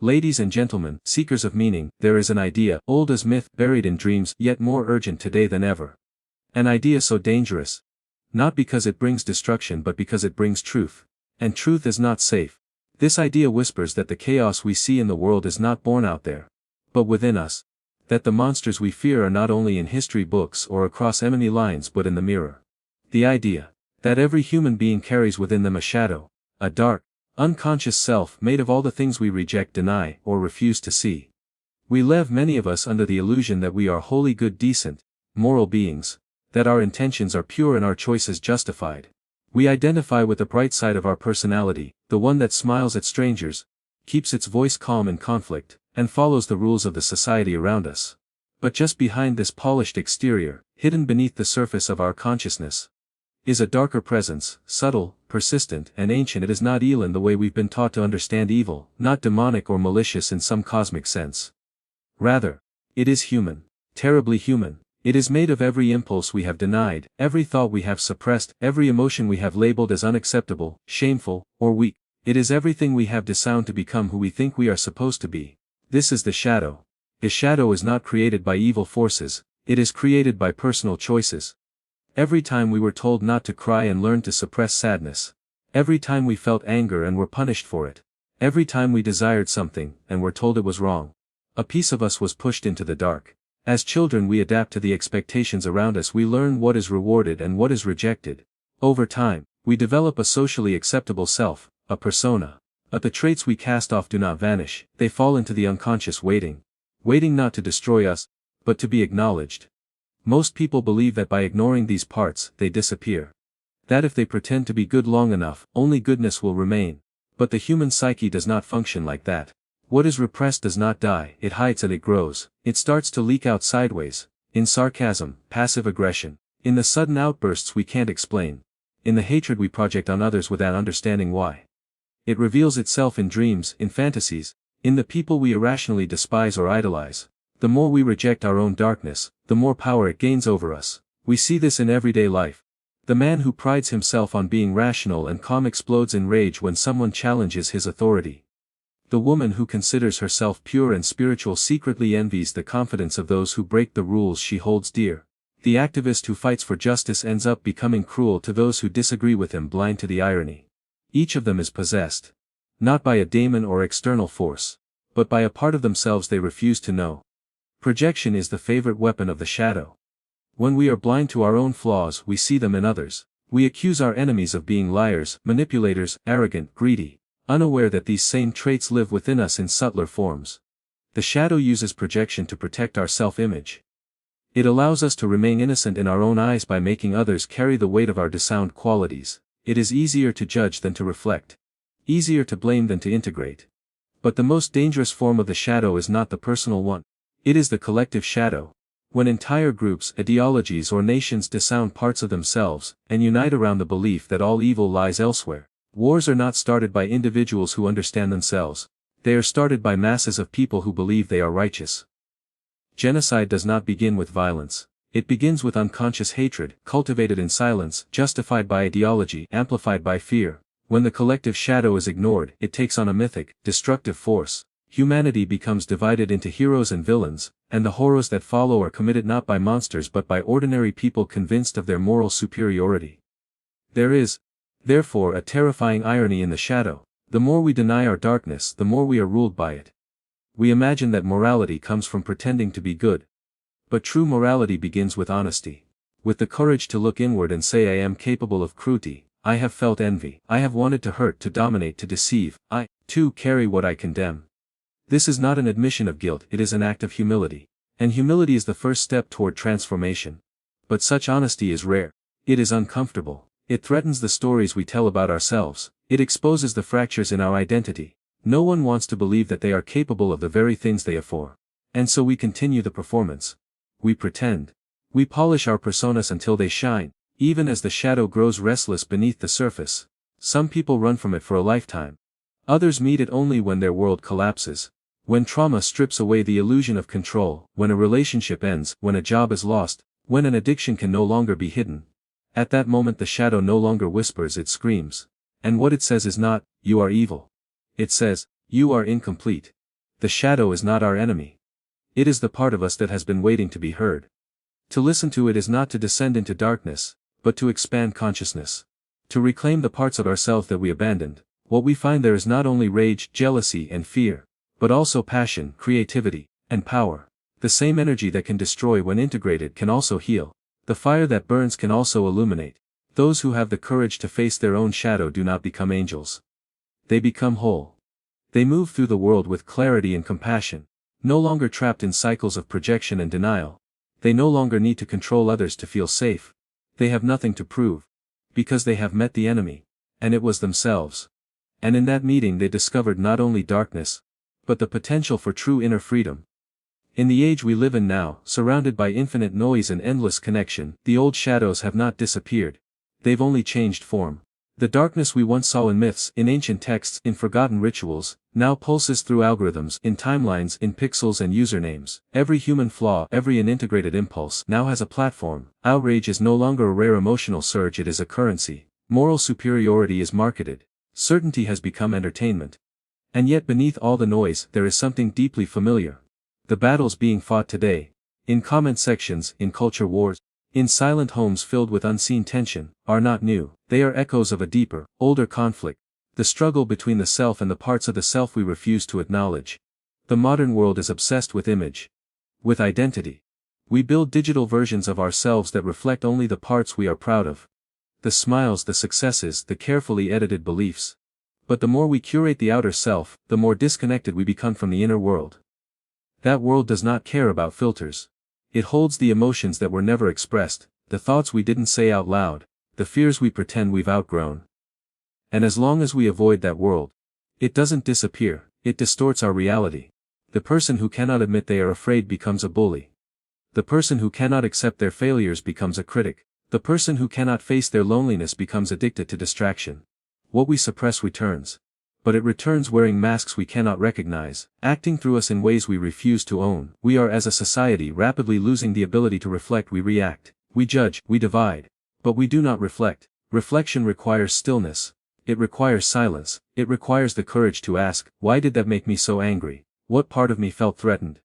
Ladies and gentlemen, seekers of meaning, there is an idea, old as myth, buried in dreams, yet more urgent today than ever. An idea so dangerous. Not because it brings destruction but because it brings truth. And truth is not safe. This idea whispers that the chaos we see in the world is not born out there, but within us. That the monsters we fear are not only in history books or across enemy lines but in the mirror. The idea that every human being carries within them a shadow, a dark, unconscious self made of all the things we reject, deny, or refuse to see. We live, many of us, under the illusion that we are wholly good, decent, moral beings, that our intentions are pure and our choices justified. We identify with the bright side of our personality, the one that smiles at strangers, keeps its voice calm in conflict, and follows the rules of the society around us. But just behind this polished exterior, hidden beneath the surface of our consciousness, is a darker presence, subtle, persistent, and ancient. It is not evil in the way we've been taught to understand evil, not demonic or malicious in some cosmic sense. Rather, it is human, terribly human. It is made of every impulse we have denied, every thought we have suppressed, every emotion we have labeled as unacceptable, shameful, or weak. It is everything we have disowned to become who we think we are supposed to be. This is the shadow. The shadow is not created by evil forces, it is created by personal choices. Every time we were told not to cry and learned to suppress sadness. Every time we felt anger and were punished for it. Every time we desired something and were told it was wrong. A piece of us was pushed into the dark. As children we adapt to the expectations around us. We learn what is rewarded and what is rejected. Over time, we develop a socially acceptable self, a persona. But the traits we cast off do not vanish, they fall into the unconscious waiting. Waiting not to destroy us, but to be acknowledged. Most people believe that by ignoring these parts, they disappear. That if they pretend to be good long enough, only goodness will remain. But the human psyche does not function like that. What is repressed does not die, it hides and it grows. It starts to leak out sideways, in sarcasm, passive aggression, in the sudden outbursts we can't explain, in the hatred we project on others without understanding why. It reveals itself in dreams, in fantasies, in the people we irrationally despise or idolize. The more we reject our own darkness, the more power it gains over us. We see this in everyday life. The man who prides himself on being rational and calm explodes in rage when someone challenges his authority. The woman who considers herself pure and spiritual secretly envies the confidence of those who break the rules she holds dear. The activist who fights for justice ends up becoming cruel to those who disagree with him, blind to the irony. Each of them is possessed, not by a daemon or external force, but by a part of themselves they refuse to know. Projection is the favorite weapon of the shadow. When we are blind to our own flaws, we see them in others. We accuse our enemies of being liars, manipulators, arrogant, greedy, unaware that these same traits live within us in subtler forms. The shadow uses projection to protect our self-image. It allows us to remain innocent in our own eyes by making others carry the weight of our disowned qualities. It is easier to judge than to reflect. Easier to blame than to integrate. But the most dangerous form of the shadow is not the personal one. It is the collective shadow. When entire groups, ideologies or nations disown parts of themselves, and unite around the belief that all evil lies elsewhere. Wars are not started by individuals who understand themselves. They are started by masses of people who believe they are righteous. Genocide does not begin with violence. It begins with unconscious hatred, cultivated in silence, justified by ideology, amplified by fear. When the collective shadow is ignored, it takes on a mythic, destructive force. Humanity becomes divided into heroes and villains, and the horrors that follow are committed not by monsters but by ordinary people convinced of their moral superiority. There is, therefore, a terrifying irony in the shadow. The more we deny our darkness, the more we are ruled by it. We imagine that morality comes from pretending to be good. But true morality begins with honesty. With the courage to look inward and say, I am capable of cruelty, I have felt envy, I have wanted to hurt, to dominate, to deceive, I, too, carry what I condemn. This is not an admission of guilt, it is an act of humility. And humility is the first step toward transformation. But such honesty is rare. It is uncomfortable. It threatens the stories we tell about ourselves. It exposes the fractures in our identity. No one wants to believe that they are capable of the very things they abhor. And so we continue the performance. We pretend. We polish our personas until they shine, even as the shadow grows restless beneath the surface. Some people run from it for a lifetime. Others meet it only when their world collapses. When trauma strips away the illusion of control, when a relationship ends, when a job is lost, when an addiction can no longer be hidden. At that moment the shadow no longer whispers, it screams. And what it says is not, you are evil. It says, you are incomplete. the shadow is not our enemy. It is the part of us that has been waiting to be heard. To listen to it is not to descend into darkness, but to expand consciousness. To reclaim the parts of ourselves that we abandoned. What we find there is not only rage, jealousy and fear, but also passion, creativity, and power. The same energy that can destroy when integrated can also heal. The fire that burns can also illuminate. Those who have the courage to face their own shadow do not become angels. They become whole. They move through the world with clarity and compassion, no longer trapped in cycles of projection and denial. They no longer need to control others to feel safe. They have nothing to prove, because they have met the enemy, and it was themselves. And in that meeting they discovered not only darkness, but the potential for true inner freedom. In the age we live in now, surrounded by infinite noise and endless connection, the old shadows have not disappeared. They've only changed form. The darkness we once saw in myths, in ancient texts, in forgotten rituals, now pulses through algorithms, in timelines, in pixels and usernames. Every human flaw, every unintegrated impulse, now has a platform. Outrage is no longer a rare emotional surge, it is a currency. Moral superiority is marketed. Certainty has become entertainment. And yet beneath all the noise, there is something deeply familiar. The battles being fought today, in comment sections, in culture wars, in silent homes filled with unseen tension, are not new. They are echoes of a deeper, older conflict, the struggle between the self and the parts of the self we refuse to acknowledge. The modern world is obsessed with image, with identity. We build digital versions of ourselves that reflect only the parts we are proud of. The smiles, the successes, the carefully edited beliefs. But the more we curate the outer self, the more disconnected we become from the inner world. That world does not care about filters. It holds the emotions that were never expressed, the thoughts we didn't say out loud, the fears we pretend we've outgrown. And as long as we avoid that world, it doesn't disappear, it distorts our reality. The person who cannot admit they are afraid becomes a bully. The person who cannot accept their failures becomes a critic. The person who cannot face their loneliness becomes addicted to distraction. What we suppress returns. But it returns wearing masks we cannot recognize, acting through us in ways we refuse to own. We are as a society rapidly losing the ability to reflect. We react, we judge, we divide. But we do not reflect. Reflection requires stillness. It requires silence. It requires the courage to ask, why did that make me so angry? What part of me felt threatened?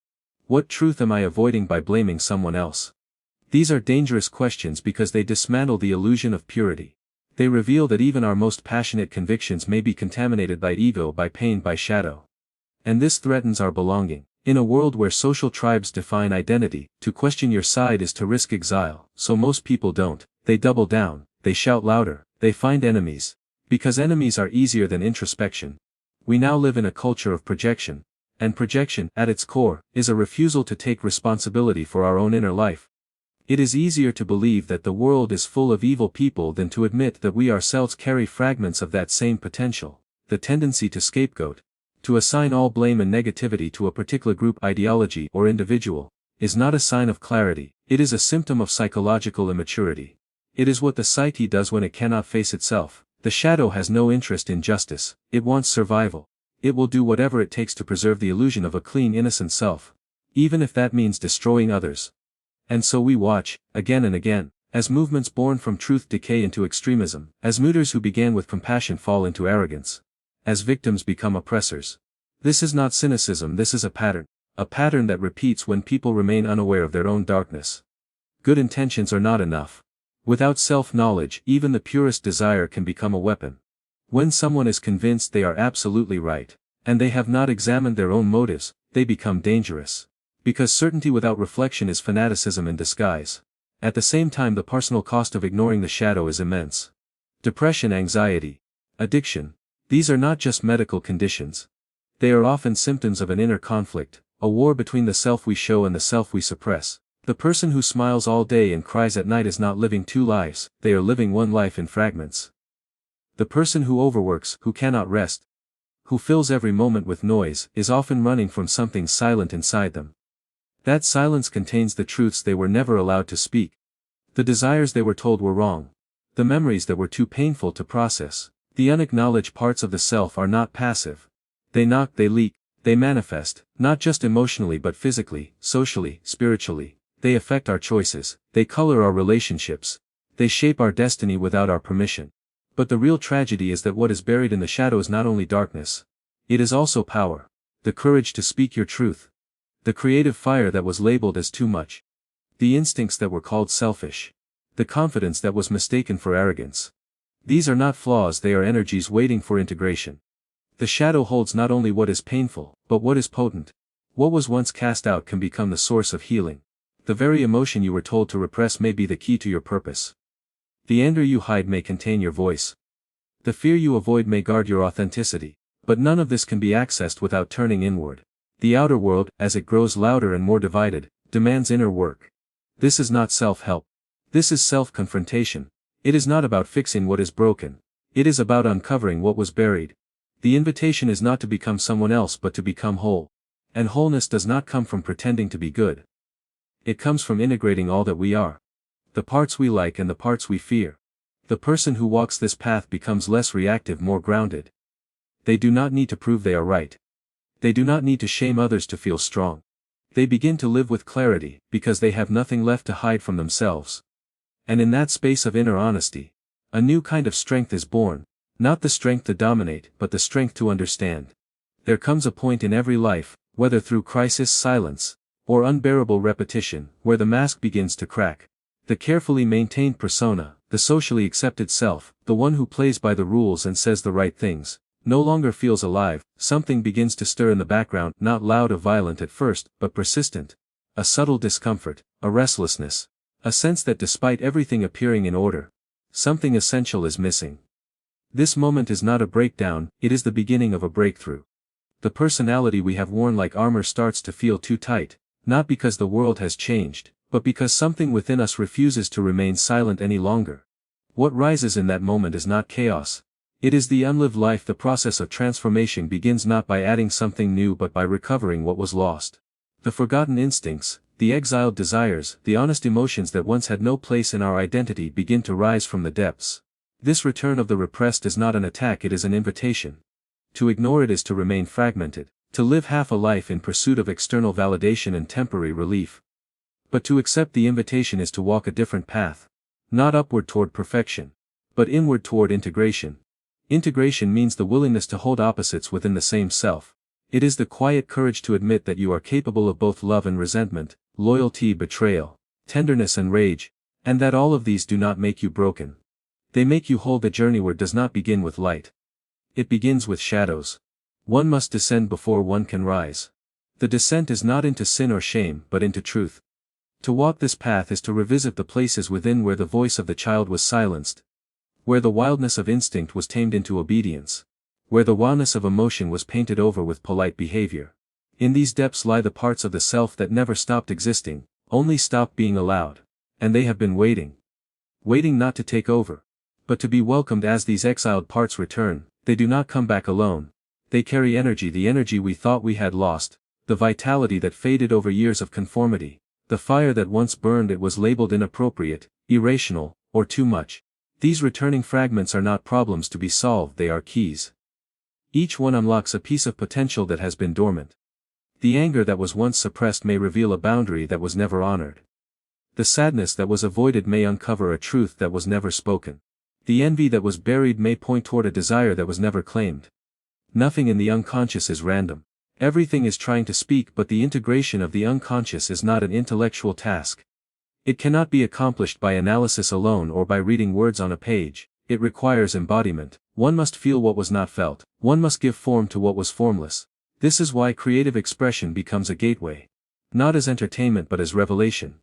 What truth am I avoiding by blaming someone else? These are dangerous questions because they dismantle the illusion of purity. They reveal that even our most passionate convictions may be contaminated by ego, by pain, by shadow. And this threatens our belonging. In a world where social tribes define identity, to question your side is to risk exile, so most people don't. They double down, they shout louder, they find enemies. Because enemies are easier than introspection. We now live in a culture of projection. And projection, at its core, is a refusal to take responsibility for our own inner life. It is easier to believe that the world is full of evil people than to admit that we ourselves carry fragments of that same potential. The tendency to scapegoat, to assign all blame and negativity to a particular group, ideology, or individual, is not a sign of clarity. It is a symptom of psychological immaturity. It is what the psyche does when it cannot face itself. The shadow has no interest in justice, it wants survival. It will do whatever it takes to preserve the illusion of a clean, innocent self, even if that means destroying others. And so we watch, again and again, as movements born from truth decay into extremism, as leaders who began with compassion fall into arrogance, as victims become oppressors. This is not cynicism, this is a pattern that repeats when people remain unaware of their own darkness. Good intentions are not enough. Without self-knowledge, even the purest desire can become a weapon. When someone is convinced they are absolutely right, and they have not examined their own motives, they become dangerous. Because certainty without reflection is fanaticism in disguise. At the same time, the personal cost of ignoring the shadow is immense. Depression, anxiety, addiction, these are not just medical conditions. They are often symptoms of an inner conflict, a war between the self we show and the self we suppress. The person who smiles all day and cries at night is not living two lives, they are living one life in fragments. The person who overworks, who cannot rest, who fills every moment with noise, is often running from something silent inside them. That silence contains the truths they were never allowed to speak. The desires they were told were wrong. The memories that were too painful to process. The unacknowledged parts of the self are not passive. They knock, they leak, they manifest, not just emotionally but physically, socially, spiritually. They affect our choices, they color our relationships, they shape our destiny without our permission. But the real tragedy is that what is buried in the shadow is not only darkness. It is also power. the courage to speak your truth, the creative fire that was labeled as too much, the instincts that were called selfish, the confidence that was mistaken for arrogance. These are not flaws, they are energies waiting for integration. The shadow holds not only what is painful, but what is potent. What was once cast out can become the source of healing. The very emotion you were told to repress may be the key to your purpose. The anger you hide may contain your voice. The fear you avoid may guard your authenticity. But none of this can be accessed without turning inward. The outer world, as it grows louder and more divided, demands inner work. This is not self-help. This is self-confrontation. It is not about fixing what is broken. It is about uncovering what was buried. The invitation is not to become someone else but to become whole. And wholeness does not come from pretending to be good. It comes from integrating all that we are. The parts we like and the parts we fear. The person who walks this path becomes less reactive, more grounded. They do not need to prove they are right. They do not need to shame others to feel strong. They begin to live with clarity, because they have nothing left to hide from themselves. And in that space of inner honesty, a new kind of strength is born, not the strength to dominate, but the strength to understand. There comes a point in every life, whether through crisis, silence, or unbearable repetition, where the mask begins to crack. The carefully maintained persona, the socially accepted self, the one who plays by the rules and says the right things, no longer feels alive. Something begins to stir in the background, not loud or violent at first, but persistent. A subtle discomfort, a restlessness, a sense that despite everything appearing in order, something essential is missing. This moment is not a breakdown, it is the beginning of a breakthrough. The personality we have worn like armor starts to feel too tight, not because the world has changed, but because something within us refuses to remain silent any longer. What rises in that moment is not chaos. It is the unlived life. The process of transformation begins not by adding something new but by recovering what was lost. The forgotten instincts, the exiled desires, the honest emotions that once had no place in our identity begin to rise from the depths. This return of the repressed is not an attack, it is an invitation. To ignore it is to remain fragmented, to live half a life in pursuit of external validation and temporary relief. But to accept the invitation is to walk a different path. Not upward toward perfection, but inward toward integration. Integration means the willingness to hold opposites within the same self. It is the quiet courage to admit that you are capable of both love and resentment, loyalty, betrayal, tenderness and rage, and that all of these do not make you broken. They make you whole. The journey where does not begin with light. It begins with shadows. One must descend before one can rise. The descent is not into sin or shame but into truth. To walk this path is to revisit the places within where the voice of the child was silenced, where the wildness of instinct was tamed into obedience, where the wildness of emotion was painted over with polite behavior. In these depths lie the parts of the self that never stopped existing, only stopped being allowed. And they have been waiting. Waiting not to take over, but to be welcomed. As these exiled parts return, they do not come back alone. They carry energy, the energy we thought we had lost, the vitality that faded over years of conformity, the fire that once burned. It was labeled inappropriate, irrational, or too much. These returning fragments are not problems to be solved, they are keys. Each one unlocks a piece of potential that has been dormant. The anger that was once suppressed may reveal a boundary that was never honored. The sadness that was avoided may uncover a truth that was never spoken. The envy that was buried may point toward a desire that was never claimed. Nothing in the unconscious is random. Everything is trying to speak, but the integration of the unconscious is not an intellectual task. It cannot be accomplished by analysis alone or by reading words on a page. It requires embodiment. One must feel what was not felt. One must give form to what was formless. This is why creative expression becomes a gateway. Not as entertainment but as revelation.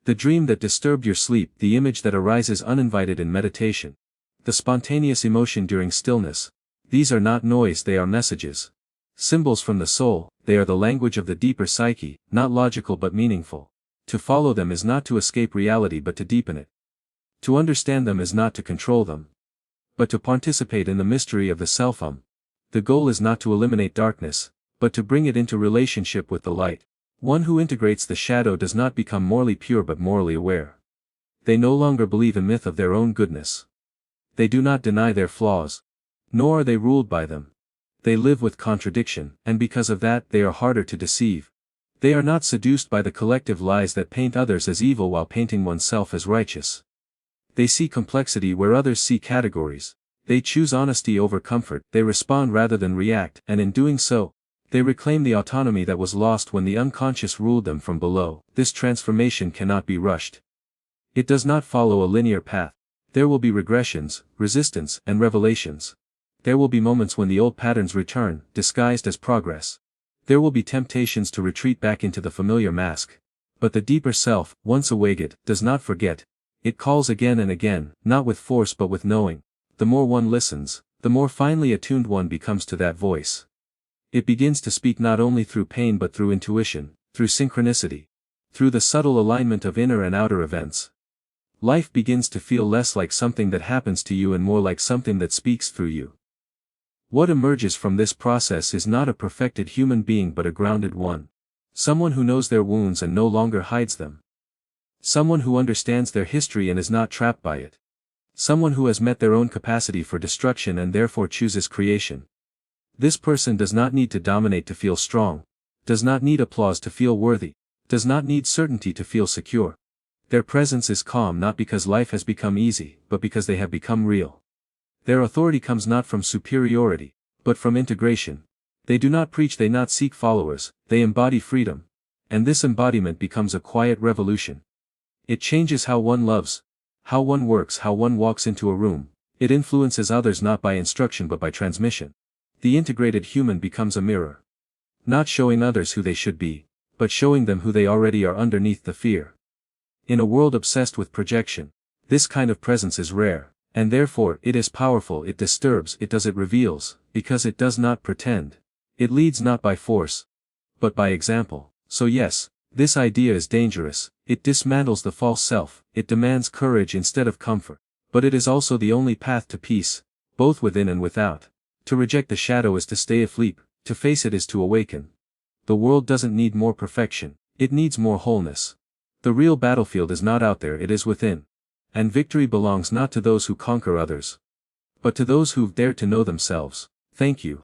The dream that disturbed your sleep, the image that arises uninvited in meditation, the spontaneous emotion during stillness. These are not noise, they are messages. Symbols from the soul, they are the language of the deeper psyche, not logical but meaningful. To follow them is not to escape reality but to deepen it. To understand them is not to control them, but to participate in the mystery of the self. The goal is not to eliminate darkness, but to bring it into relationship with the light. One who integrates the shadow does not become morally pure but morally aware. They no longer believe a myth of their own goodness. They do not deny their flaws, nor are they ruled by them. They live with contradiction, and because of that they are harder to deceive. They are not seduced by the collective lies that paint others as evil while painting oneself as righteous. They see complexity where others see categories. They choose honesty over comfort. They respond rather than react, and in doing so, They reclaim the autonomy that was lost when the unconscious ruled them from below. This transformation cannot be rushed. It does not follow a linear path. There will be regressions, resistance, and revelations. There will be moments when the old patterns return, disguised as progress. There will be temptations to retreat back into the familiar mask. But the deeper self, once awaked, does not forget. It calls again and again, not with force but with knowing. The more one listens, the more finely attuned one becomes to that voice. It begins to speak not only through pain but through intuition, through synchronicity, through the subtle alignment of inner and outer events. Life begins to feel less like something that happens to you and more like something that speaks through you. What emerges from this process is not a perfected human being but a grounded one. Someone who knows their wounds and no longer hides them. Someone who understands their history and is not trapped by it. Someone who has met their own capacity for destruction and therefore chooses creation. This person does not need to dominate to feel strong, does not need applause to feel worthy, does not need certainty to feel secure. Their presence is calm not because life has become easy, but because they have become real. Their authority comes not from superiority, but from integration. They do not preach, they not seek followers, they embody freedom. And this embodiment becomes a quiet revolution. It changes how one loves, how one works, how one walks into a room. It influences others not by instruction but by transmission. The integrated human becomes a mirror. Not showing others who they should be, but showing them who they already are underneath the fear. In a world obsessed with projection, this kind of presence is rare, and therefore it is powerful. It disturbs, it reveals, because it does not pretend. It leads not by force, but by example. So yes, this idea is dangerous. It dismantles the false self, it demands courage instead of comfort. But it is also the only path to peace, both within and without. To reject the shadow is to stay asleep, to face it is to awaken. The world doesn't need more perfection, it needs more wholeness. The real battlefield is not out there, it is within. And victory belongs not to those who conquer others, but to those who've dared to know themselves. Thank you.